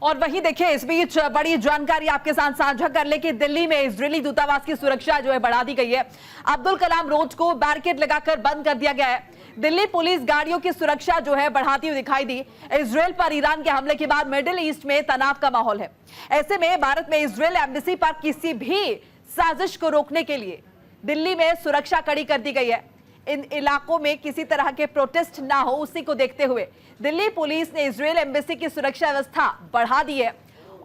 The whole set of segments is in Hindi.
और वहीं देखिए इस बीच बड़ी जानकारी आपके साथ साझा कर ले कि दिल्ली में इजरायली दूतावास की सुरक्षा जो है बढ़ा दी गई है। अब्दुल कलाम रोड को बैरिकेड लगाकर बंद कर दिया गया है। दिल्ली पुलिस गाड़ियों की सुरक्षा जो है बढ़ाती हुई दिखाई दी। इजरायल पर ईरान के हमले के बाद मिडिल ईस्ट में तनाव का माहौल है। ऐसे में भारत में इजरायल एम्बेसी पर किसी भी साजिश को रोकने के लिए दिल्ली में सुरक्षा कड़ी कर दी गई है। इन इलाकों में किसी तरह के प्रोटेस्ट ना हो, उसी को देखते हुए दिल्ली पुलिस ने इजरायल एम्बेसी की सुरक्षा व्यवस्था बढ़ा दी है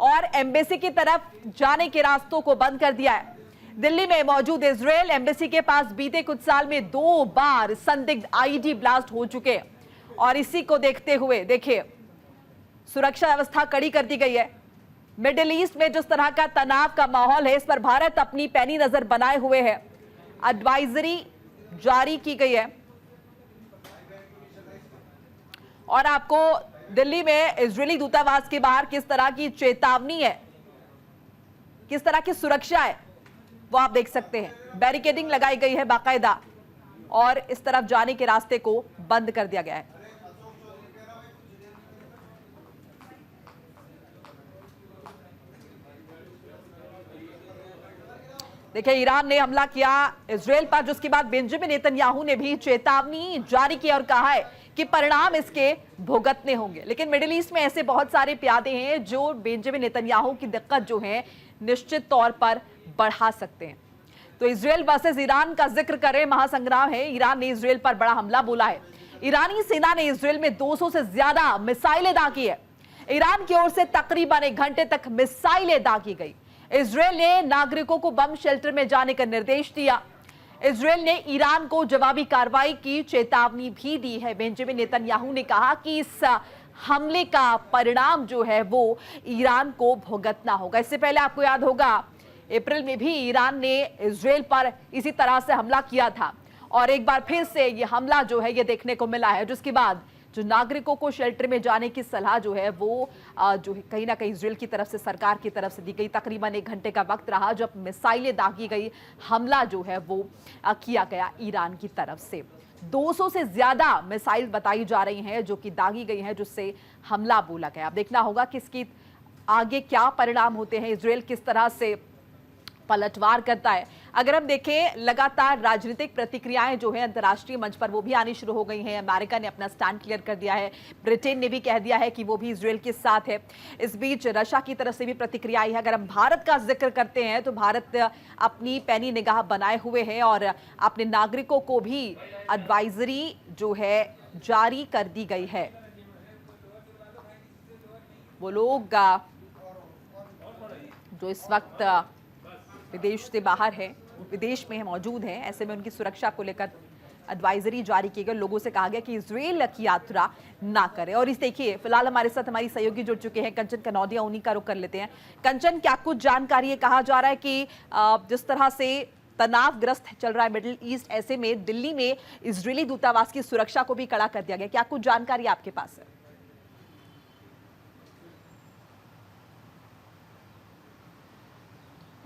और एम्बेसी की तरफ जाने के रास्तों को बंद कर दिया है। दिल्ली में मौजूद इजरायल एम्बेसी के पास बीते कुछ साल में 2 बार संदिग्ध आईईडी ब्लास्ट हो चुके हैं और इसी को देखते हुए देखिए सुरक्षा व्यवस्था कड़ी कर दी गई है। मिडिल ईस्ट में जिस तरह का तनाव का माहौल है, इस पर भारत अपनी पैनी नजर बनाए हुए है। एडवाइजरी जारी की गई है और आपको दिल्ली में इजरायली दूतावास के बाहर किस तरह की चेतावनी है, किस तरह की सुरक्षा है, वो आप देख सकते हैं। बैरिकेडिंग लगाई गई है बाकायदा और इस तरफ जाने के रास्ते को बंद कर दिया गया है। देखिए ईरान ने हमला किया इजरायल पर, जिसके बाद बेंजामिन नेतन्याहू ने भी चेतावनी जारी की और कहा है कि परिणाम इसके भुगतने होंगे। लेकिन मिडिल ईस्ट में ऐसे बहुत सारे प्यादे हैं जो बेंजामिन नेतन्याहू की दिक्कत जो है निश्चित तौर पर बढ़ा सकते हैं। तो इजरायल वर्सेस ईरान का जिक्र करें, महासंग्राम है। ईरान ने इजरायल पर बड़ा हमला बोला है। ईरानी सेना ने इजरायल में 200 से ज्यादा मिसाइलें दागी है। ईरान की ओर से तकरीबन 1 घंटे तक मिसाइलें दागी गई। इजरायल ने नागरिकों को बम शेल्टर में जाने का निर्देश दिया। इजरायल ने ईरान को जवाबी कार्रवाई की चेतावनी भी दी है। बेंजामिन नेतन्याहू ने कहा कि इस हमले का परिणाम जो है वो ईरान को भुगतना होगा। इससे पहले आपको याद होगा अप्रैल में भी ईरान ने इजरायल पर इसी तरह से हमला किया था और एक बार फिर से ये हमला जो है ये देखने को मिला है, जिसके बाद जो नागरिकों को शेल्टर में जाने की सलाह जो है वो जो कहीं ना कहीं इजरायल की तरफ से, सरकार की तरफ से दी गई। तकरीबन 1 घंटे का वक्त रहा जब मिसाइलें दागी गई, हमला जो है वो किया गया ईरान की तरफ से। 200 से ज्यादा मिसाइल बताई जा रही हैं जो कि दागी गई हैं, जिससे हमला बोला गया। अब देखना होगा कि इसकी आगे क्या परिणाम होते हैं, इजरायल किस तरह से पलटवार करता है। अगर हम देखें लगातार राजनीतिक प्रतिक्रियाएं जो है अंतर्राष्ट्रीय मंच पर वो भी आनी शुरू हो गई हैं। अमेरिका ने अपना स्टैंड क्लियर कर दिया है, ब्रिटेन ने भी कह दिया है कि वो भी इजरायल के साथ है। इस बीच रशिया की तरफ से भी प्रतिक्रिया आई है। अगर हम भारत का जिक्र करते हैं तो भारत अपनी पैनी निगाह बनाए हुए है और अपने नागरिकों को भी एडवाइजरी जो है जारी कर दी गई है। वो लोग जो इस वक्त विदेश से बाहर है, विदेश में मौजूद हैं, ऐसे में उनकी सुरक्षा को लेकर एडवाइजरी जारी की गई। लोगों से कहा गया कि इजरायल की यात्रा ना करें। और इस देखिए फिलहाल हमारे साथ हमारी सहयोगी जुड़ चुके हैं, कंचन कनौदिया, उन्हीं का रुख कर लेते हैं। कंचन, क्या कुछ जानकारी है? कहा जा रहा है कि जिस तरह से तनावग्रस्त चल रहा है मिडिल ईस्ट, ऐसे में दिल्ली में इजरायली दूतावास की सुरक्षा को भी कड़ा कर दिया गया। क्या कुछ जानकारी आपके पास है?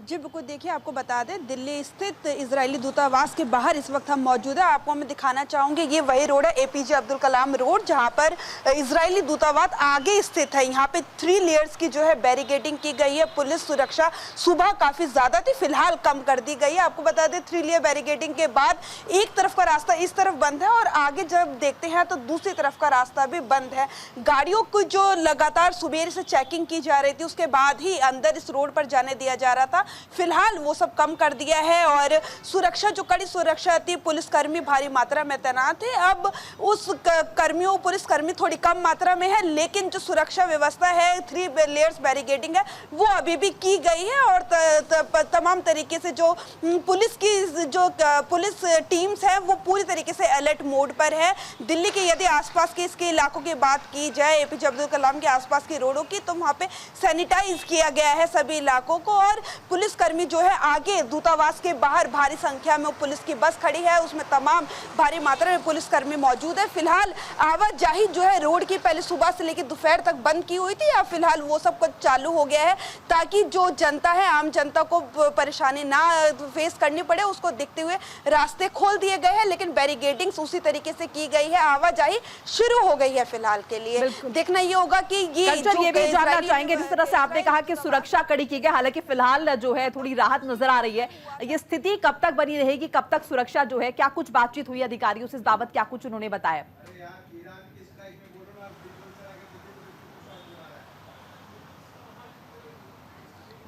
जी बिल्कुल, देखिए आपको बता दें दिल्ली स्थित इजरायली दूतावास के बाहर इस वक्त हम मौजूद है। आपको मैं दिखाना चाहूँगी, ये वही रोड है एपीजे अब्दुल कलाम रोड, जहाँ पर इजरायली दूतावास आगे स्थित है। यहाँ पे 3 लेयर्स की जो है बैरिकेडिंग की गई है। पुलिस सुरक्षा सुबह काफ़ी ज़्यादा थी, फिलहाल कम कर दी गई है। आपको बता दें 3 लेयर बैरिकेडिंग के बाद एक तरफ का रास्ता इस तरफ बंद है और आगे जब देखते हैं तो दूसरी तरफ का रास्ता भी बंद है। गाड़ियों को जो लगातार सुबह से चेकिंग की जा रही थी, उसके बाद ही अंदर इस रोड पर जाने दिया जा रहा था। फिलहाल वो सब कम कर दिया है और सुरक्षा, जो कड़ी सुरक्षा थी, पुलिसकर्मी भारी मात्रा में तैनात है। अब उस पुलिसकर्मी थोड़ी कम मात्रा में है, लेकिन जो सुरक्षा व्यवस्था है, 3 लेयर्स बैरिकेडिंग है, वो अभी भी की गई है और तमाम तरीके से जो पुलिस की जो पुलिस टीम्स हैं वो पूरी तरीके से अलर्ट मोड पर है। दिल्ली के यदि आसपास के इसके इलाकों की बात की जाए, एपीजे अब्दुल कलाम के आसपास की रोडों की, तो वहाँ पे सैनिटाइज किया गया है सभी इलाकों को और पुलिसकर्मी जो है आगे दूतावास के बाहर भारी संख्या में पुलिस की बस खड़ी है, उसमें तमाम भारी मात्रा में पुलिसकर्मी मौजूद है। फिलहाल आवाजाही जो है रोड की पहले सुबह से लेकर दोपहर तक बंद की हुई थी, या फिलहाल वो सब कुछ चालू हो गया है ताकि जो जनता है, आम जनता को परेशानी ना फेस करनी पड़े, उसको देखते हुए रास्ते खोल दिए गए हैं। लेकिन बैरिकेडिंग्स उसी तरीके से की गई है, आवाजाही शुरू हो गई है। फिलहाल के लिए देखना ये होगा कि ये भी जानना चाहेंगे, जिस तरह से आपने कहा कि सुरक्षा कड़ी की गई, हालांकि फिलहाल जो है थोड़ी राहत नजर आ रही है, ये स्थिति कब तक बनी रहेगी, कब तक सुरक्षा जो है, क्या कुछ बातचीत हुई अधिकारियों से इस बाबत, क्या कुछ उन्होंने बताया?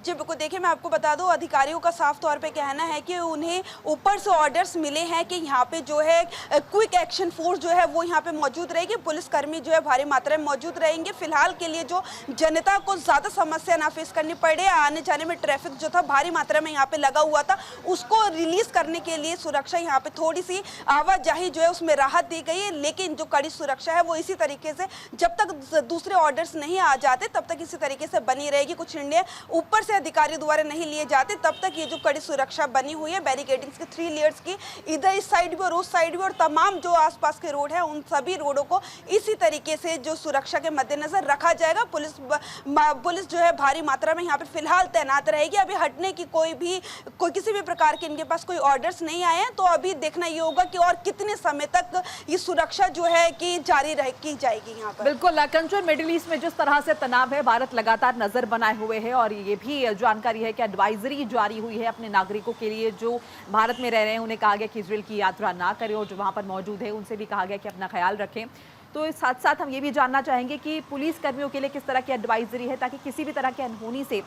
जी बिल्कुल, देखिए मैं आपको बता दूं, अधिकारियों का साफ तौर पे कहना है कि उन्हें ऊपर से ऑर्डर्स मिले हैं कि यहाँ पे जो है क्विक एक्शन फोर्स जो है वो यहाँ पे मौजूद रहेगी, पुलिसकर्मी जो है भारी मात्रा में मौजूद रहेंगे। फिलहाल के लिए जो जनता को ज़्यादा समस्या ना फेस करनी पड़े, आने जाने में ट्रैफिक जो था भारी मात्रा में यहाँ पे लगा हुआ था, उसको रिलीज करने के लिए सुरक्षा यहाँ पे थोड़ी सी आवाजाही जो है उसमें राहत दी गई है। लेकिन जो कड़ी सुरक्षा है वो इसी तरीके से जब तक दूसरे ऑर्डर्स नहीं आ जाते तब तक इसी तरीके से बनी रहेगी। कुछ निर्णय ऊपर अधिकारियों द्वारा नहीं लिए जाते तब तक ये जो कड़ी सुरक्षा बनी हुई है, बैरिकेडिंग्स की 3 लेयर्स की, इधर इस साइड भी और उस साइड भी, और तमाम जो आसपास के रोड है उन सभी रोडों को इसी तरीके से जो सुरक्षा के मद्देनजर रखा जाएगा। पुलिस जो है भारी मात्रा में यहाँ पे फिलहाल तैनात रहेगी। अभी हटने की कोई किसी भी प्रकार के इनके पास कोई ऑर्डर्स नहीं आए हैं, तो अभी देखना ये होगा कि और कितने समय तक ये सुरक्षा जो है कि जारी की जाएगी यहाँ पर। बिल्कुल कंचन, मिडिल ईस्ट में जिस तरह से तनाव है, भारत लगातार नजर बनाए हुए है और ये भी जानकारी है कि एडवाइजरी जारी हुई है अपने नागरिकों के लिए जो भारत में रह रहे हैं, उन्हें कहा गया कि इजराइल की यात्रा ना करें, और जो वहां पर मौजूद है उनसे भी कहा गया कि अपना ख्याल रखें। तो साथ साथ हम ये भी जानना चाहेंगे कि पुलिस कर्मियों के लिए किस तरह की एडवाइजरी है ताकि किसी भी तरह की अनहोनी से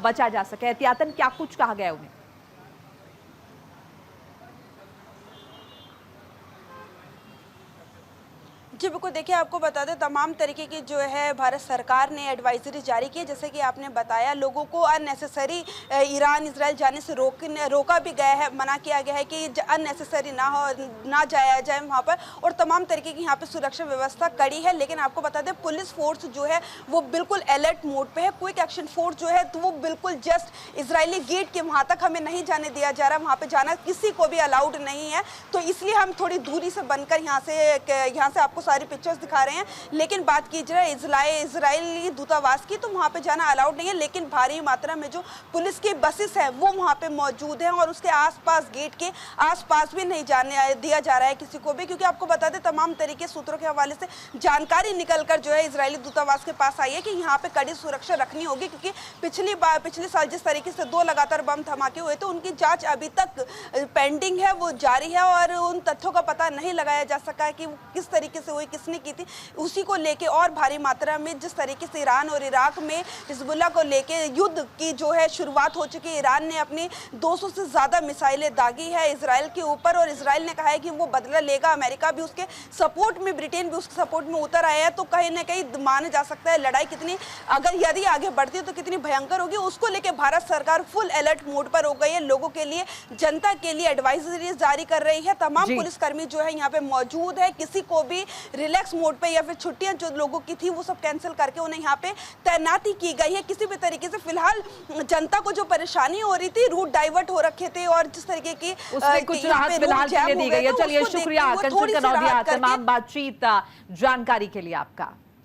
बचा जा सके, एहतियातन क्या कुछ कहा गया है उन्हें? जी बिल्कुल, देखिए आपको बता दें तमाम तरीके की जो है भारत सरकार ने एडवाइजरी जारी की है। जैसे कि आपने बताया, लोगों को अननेसेसरी ईरान इजराइल जाने से रोका भी गया है, मना किया गया है कि अननेसेसरी ना जाया जाए वहाँ पर, और तमाम तरीके की यहाँ पे सुरक्षा व्यवस्था कड़ी है। लेकिन आपको बता दें पुलिस फोर्स जो है वो बिल्कुल अलर्ट मोड पे है। क्विक एक्शन फोर्स जो है तो वो बिल्कुल जस्ट इजरायली गेट के वहाँ तक हमें नहीं जाने दिया जा रहा, वहाँ पर जाना किसी को भी अलाउड नहीं है। तो इसलिए हम थोड़ी दूरी से बनकर यहाँ से आपको सारी पिक्चर्स दिखा रहे हैं। लेकिन बात की जाए इजरायली दूतावास की, तो वहाँ पे जाना अलाउड नहीं है। लेकिन भारी मात्रा में जो पुलिस की बसेस है वो वहाँ पे मौजूद हैं, और उसके आसपास गेट के आसपास भी नहीं जाने दिया जा रहा है किसी को भी, क्योंकि आपको बता दें तमाम तरीके सूत्रों के हवाले से जानकारी निकलकर जो है इजरायली दूतावास के पास आई है कि यहाँ पे कड़ी सुरक्षा रखनी होगी, क्योंकि पिछले साल जिस तरीके से 2 लगातार बम धमाके हुए थे उनकी जाँच अभी तक पेंडिंग है, वो जारी है, और उन तथ्यों का पता नहीं लगाया जा सका कि किस तरीके से हुई, किसने की थी। उसी को लेके और भारी मात्रा में जिस तरीके से ईरान और इराक में हिजबुल्लाह को लेके युद्ध की जो है शुरुआत हो चुकी है, ईरान ने अपनी 200 से ज्यादा मिसाइलें दागी है इजराइल के ऊपर, और इजराइल ने कहा है कि वो बदला लेगा। अमेरिका भी उसके सपोर्ट में, ब्रिटेन भी उसके सपोर्ट में उतर आया है। तो कहीं ना कहीं माना जा सकता है लड़ाई कितनी, अगर यदि आगे बढ़ती है तो कितनी भयंकर होगी। उसको लेके भारत सरकार फुल अलर्ट मोड पर हो गई है। लोगों के लिए, जनता के लिए एडवाइजरी जारी कर रही है। तमाम पुलिसकर्मी जो है यहाँ पे मौजूद है, किसी को भी रिलैक्स मोड पे या फिर छुट्टियां जो लोगों की थी वो सब कैंसिल करके उन्हें यहाँ पे तैनाती की गई है। किसी भी तरीके से फिलहाल जनता को जो परेशानी हो रही थी, रूट डाइवर्ट हो रखे थे, और जिस तरीके की कुछ राहत फिलहाल के लिए दी गई है। चलिए शुक्रिया कंचन कनौजिया, तमाम बातचीत जानकारी के लिए आपका।